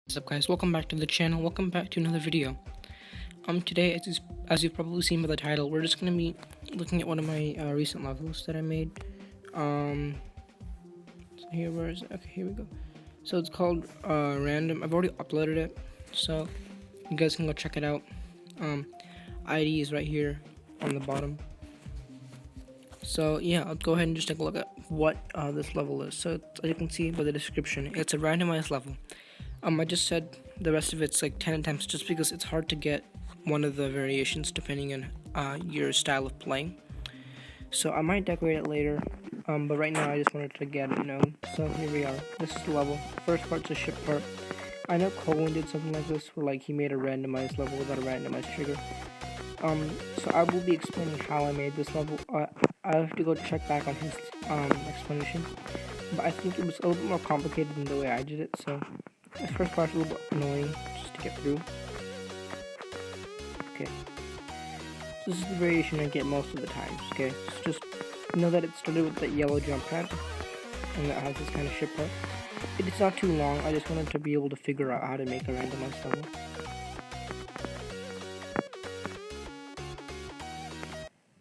What's up, guys? Welcome back to the channel. Welcome back to another video. Today, as you've probably seen by the title, we're just gonna be looking at one of my recent levels that I made. So here, where is it? Okay, here we go. So it's called Random. I've already uploaded it, so you guys can go check it out. ID is right here on the bottom. So yeah, I'll go ahead and just take a look at what this level is. So as you can see by the description, it's a randomized level. I just said the rest of it's like 10 attempts just because it's hard to get one of the variations depending on your style of playing. So I might decorate it later, but right now I just wanted to get it known. So here we are. This is the level. First part's a ship part. I know Colin did something like this where like he made a randomized level without a randomized trigger. So I will be explaining how I made this level. I have to go check back on his explanation, but I think it was a little bit more complicated than the way I did it. So this first part's a little bit annoying just to get through. Okay. So this is the variation I get most of the times. Okay. So just know that it started with that yellow jump pad, and that has this kind of ship part. It's not too long. I just wanted to be able to figure out how to make a randomized level.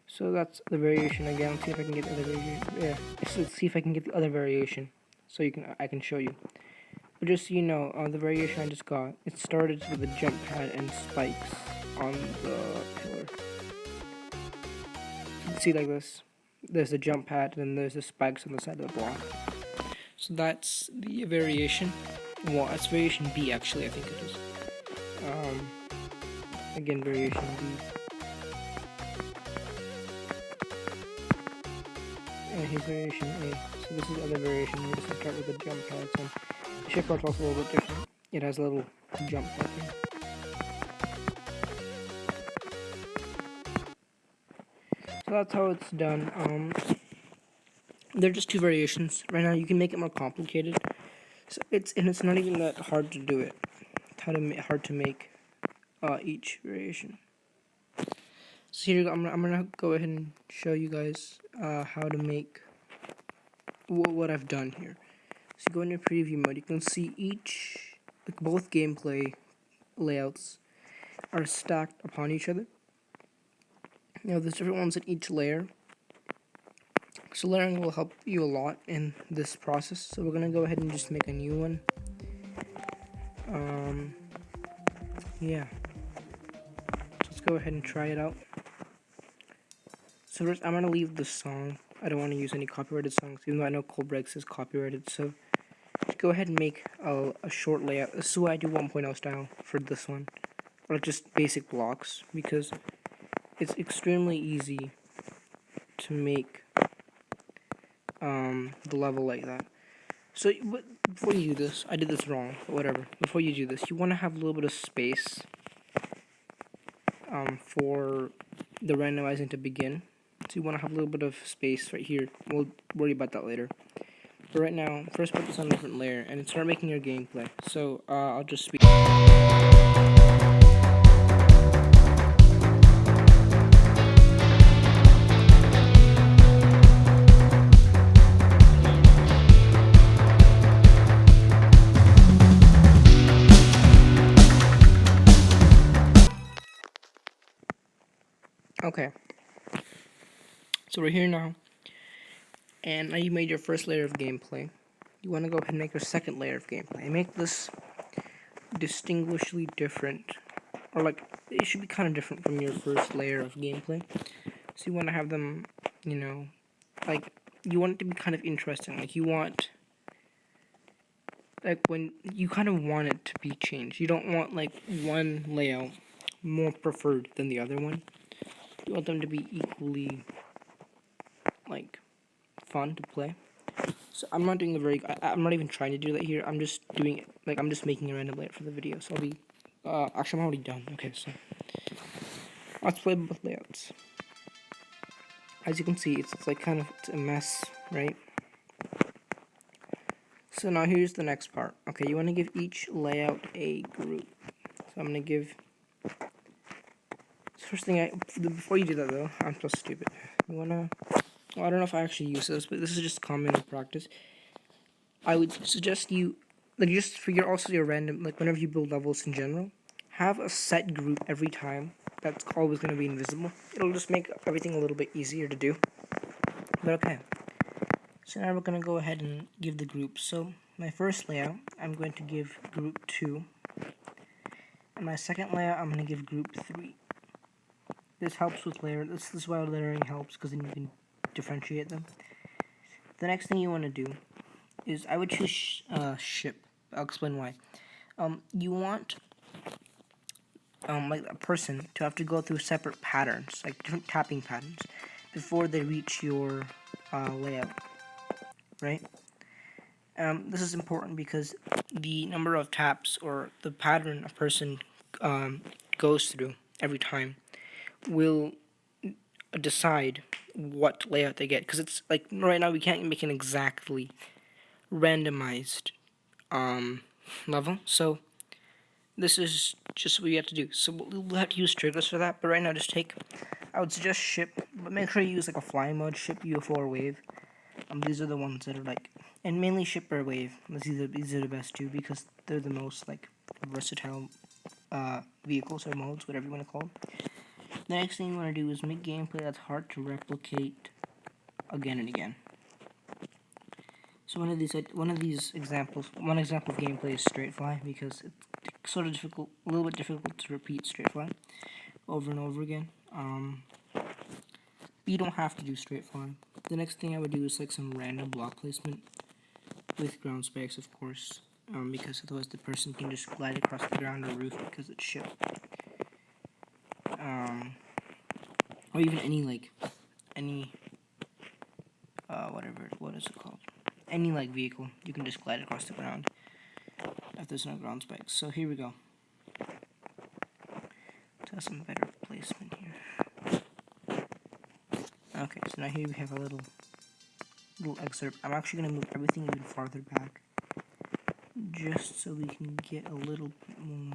So that's the variation again. Let's see if I can get the other variation. Yeah. Let's see if I can get the other variation, so I can show you. But just so you know, the variation I just got, it started with a jump pad and spikes on the pillar. You can see like this. There's the jump pad and then there's the spikes on the side of the block. So that's the variation. Well, it's variation B actually, I think it is. Again, variation B. And here's variation A. So this is the other variation. We're just gonna start with the jump pads. And the ship part's also a little bit different. It has a little jump pad here. So that's how it's done. They're just two variations. Right now, you can make it more complicated. So it's not even that hard to do it. It's hard to make each variation. So here I'm gonna go ahead and show you guys how to make what I've done here. So go into preview mode. You can see both gameplay layouts are stacked upon each other. Now there's different ones in each layer. So layering will help you a lot in this process. So we're gonna go ahead and just make a new one. Yeah. Let's go ahead and try it out. So first, I'm gonna leave the song. I don't want to use any copyrighted songs, even though I know Coldbreaks is copyrighted. So just go ahead and make a short layout. This is why I do 1.0 style for this one, or just basic blocks, because it's extremely easy to make the level like that. So before you do this, I did this wrong, but whatever. Before you do this, you want to have a little bit of space for the randomizing to begin. So you want to have a little bit of space right here. We'll worry about that later. But right now, first put this on a different layer, and start making your gameplay. So I'll just speak. Okay. So we're here now, and now you made your first layer of gameplay. You want to go ahead and make your second layer of gameplay. And make this distinguishably different, or like it should be kind of different from your first layer of gameplay. So you want to have them, you know, like you want it to be kind of interesting. Like you want, like when you kind of want it to be changed. You don't want like one layout more preferred than the other one. You want them to be equally like fun to play. So I'm not doing I'm not even trying to do that here. I'm just doing it, like I'm just making a random layout for the video. So I'll be, actually I'm already done. Okay, so let's play both layouts. As you can see, it's like it's a mess, right? So now here's the next part. Okay, you want to give each layout a group. So I'm gonna give. First thing before you do that though, I'm so stupid. You wanna. Well, I don't know if I actually use this, but this is just common practice. I would suggest you like just for your random, like whenever you build levels in general, have a set group every time that's always going to be invisible. It'll just make everything a little bit easier to do. But okay, so now we're going to go ahead and give the groups. So my first layout, I'm going to give group 2, and my second layout, I'm going to give group 3. This helps with layer. This is why layering helps, because then you can differentiate them. The next thing you want to do is I would choose ship. I'll explain why. You want like a person to have to go through separate patterns, like different tapping patterns, before they reach your layout, right? This is important because the number of taps or the pattern a person goes through every time will decide what layout they get. Because it's like right now we can't make an exactly randomized level, so this is just what you have to do. So we'll have to use triggers for that, but right now just take, I would suggest ship, but make sure you use like a flying mode, ship, UFO, or wave. These are the ones that are like, and mainly ship or wave. These are the best two because they're the most like versatile vehicles or modes, whatever you want to call them. The next thing you want to do is make gameplay that's hard to replicate again and again. So one example of gameplay is straight fly, because it's sort of difficult, a little bit difficult to repeat straight fly over and over again. But you don't have to do straight fly. The next thing I would do is like some random block placement with ground spikes, of course, because otherwise the person can just glide across the ground or roof because it's ship. Or even what is it called? Any like vehicle, you can just glide across the ground if there's no ground spikes. So here we go. Let's have some better placement here. Okay, so now here we have a little excerpt. I'm actually going to move everything even farther back, just so we can get a little bit more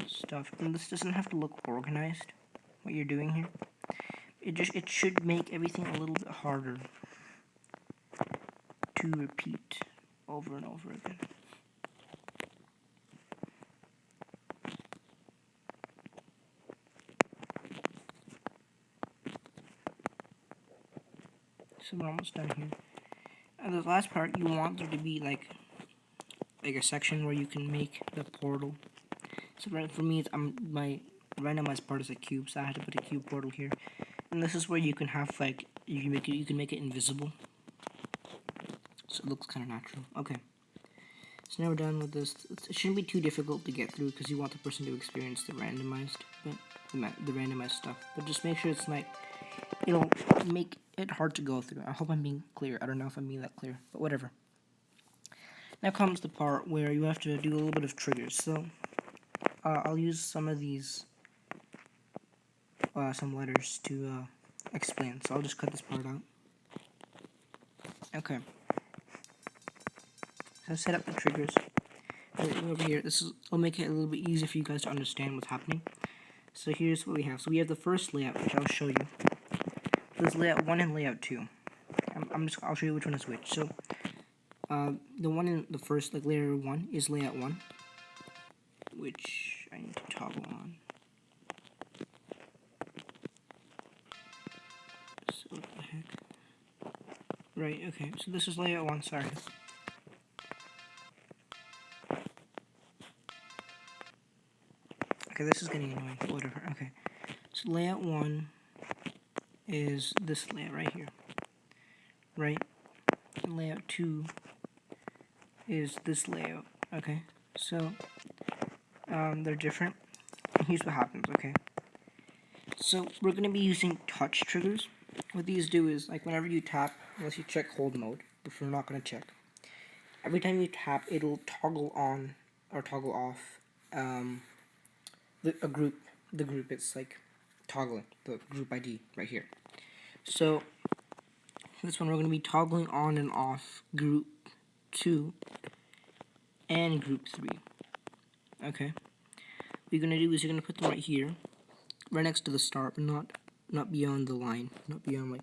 stuff. And this doesn't have to look organized, what you're doing here. It should make everything a little bit harder to repeat over and over again. So we're almost done here. And the last part, you want there to be like a section where you can make the portal. So for me, my randomized part is a cube, so I had to put a cube portal here. And this is where you can have like you can make it invisible, so it looks kind of natural. Okay. So now we're done with this. It shouldn't be too difficult to get through because you want the person to experience the randomized, but the randomized stuff. But just make sure it's like, it'll make it hard to go through. I hope I'm being clear. I don't know if I'm being that clear, but whatever. Now comes the part where you have to do a little bit of triggers. So I'll use some of these, some letters to explain. So I'll just cut this part out. Okay. So set up the triggers. Over here, I'll make it a little bit easier for you guys to understand what's happening. So here's what we have. So we have the first layout, which I'll show you. There's layout 1 and layout 2. I'll show you which one is which. So the one in the first, like layer 1, is layout 1, which I need to toggle on. So what the heck? Right, okay. So this is layout 1, sorry. Okay, this is getting annoying, but whatever. Okay. So layout 1 is this layout right here. Right? And layout 2 is this layout. Okay. So they're different. And here's what happens, okay? So we're gonna be using touch triggers. What these do is, like, whenever you tap, unless you check hold mode, which we're not gonna check, every time you tap, it'll toggle on or toggle off the group. It's like toggling the group ID right here. So this one we're going to be toggling on and off group 2 and group 3. Okay. What you're going to do is you're going to put them right here, right next to the start, but not beyond the line, not beyond like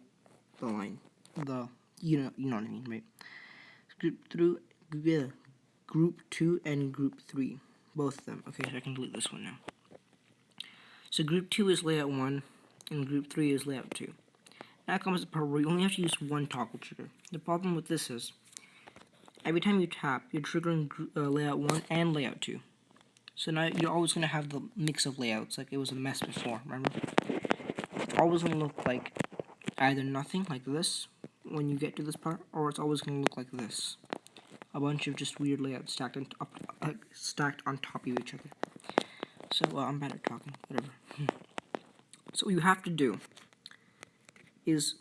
the line. You know what I mean, right? Group group 2 and group 3. Both of them. Okay, so I can delete this one now. So group 2 is layout 1, and group 3 is layout 2. Now comes the part where you only have to use one toggle trigger. The problem with this is, every time you tap, you're triggering layout 1 and layout 2. So now you're always going to have the mix of layouts, like it was a mess before, remember? It's always going to look like either nothing, like this, when you get to this part, or it's always going to look like this. A bunch of just weird layouts stacked on top of each other. So, I'm bad at talking, whatever. So what you have to do is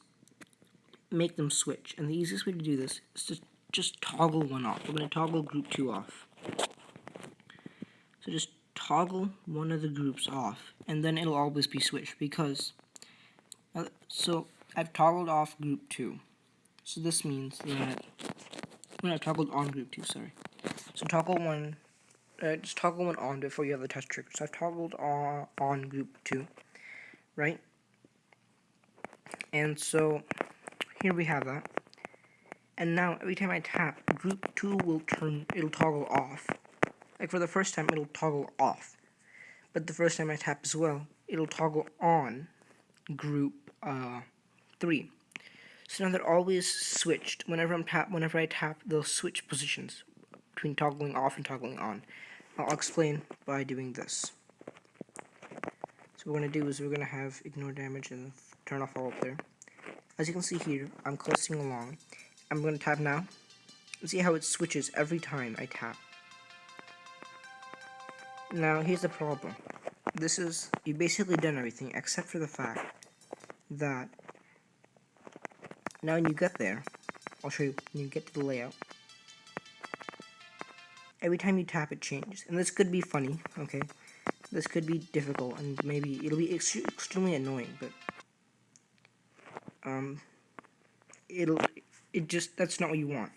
make them switch, and the easiest way to do this is to just toggle one off. We're going to toggle group 2 off. So just toggle one of the groups off, and then it'll always be switched, because, so I've toggled off group 2. So this means that, when I've toggled on group 2, sorry. So toggle one, just toggle one on before you have the touch trigger. So I've toggled on group 2, right? And so, here we have that. And now, every time I tap, group 2 it'll toggle off. Like for the first time, it'll toggle off. But the first time I tap as well, it'll toggle on group 3. So now they're always switched. Whenever I tap, they'll switch positions between toggling off and toggling on. I'll explain by doing this. So what we're going to do is we're going to have ignore damage and turn off all up there. As you can see here, I'm coasting along. I'm going to tap now. See how it switches every time I tap. Now, here's the problem. You've basically done everything except for the fact that now when you get there, I'll show you when you get to the layout. Every time you tap, it changes. And this could be funny, okay? This could be difficult, and maybe it'll be extremely annoying, but that's not what you want.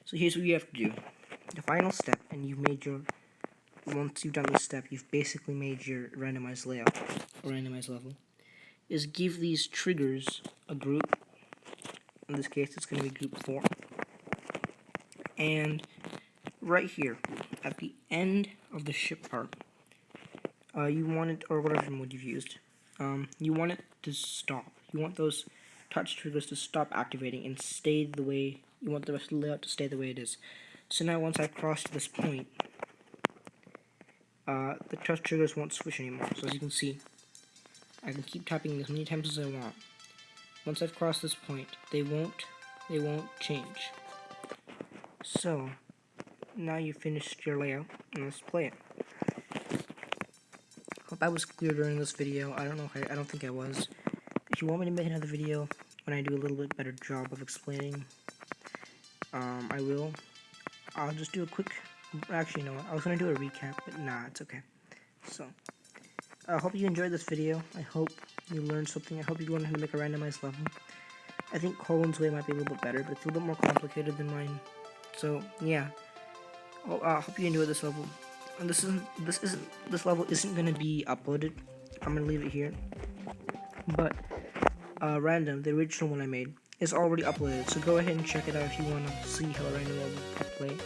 So here's what you have to do. The final step, and once you've done this step, you've basically made your randomized layout, or randomized level, is give these triggers a group. In this case, it's going to be group 4. And right here, at the end of the ship part, you want it, or whatever mode you've used, you want it to stop. You want those touch triggers to stop activating and stay the way, you want the rest of the layout to stay the way it is. So now once I've crossed this point, the touch triggers won't switch anymore. So as you can see, I can keep tapping as many times as I want. Once I've crossed this point, they won't change. So now you've finished your layout, and let's play it. Hope I was clear during this video. I don't think I was. If you want me to make another video when I do a little bit better job of explaining, I will. I'll just do a quick. Actually, no. I was gonna do a recap, but nah, it's okay. So, I hope you enjoyed this video. I hope you learned something. I hope you learned how to make a randomized level. I think Colin's way might be a little bit better, but it's a little bit more complicated than mine. So, yeah. I hope you enjoyed this level. And this level isn't gonna be uploaded. I'm gonna leave it here. But Random, the original one I made, is already uploaded. So go ahead and check it out if you wanna see how a random level could play.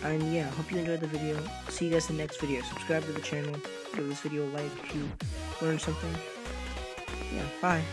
And yeah, hope you enjoyed the video. See you guys in the next video. Subscribe to the channel. Give this video a like if you learned something. Yeah, bye.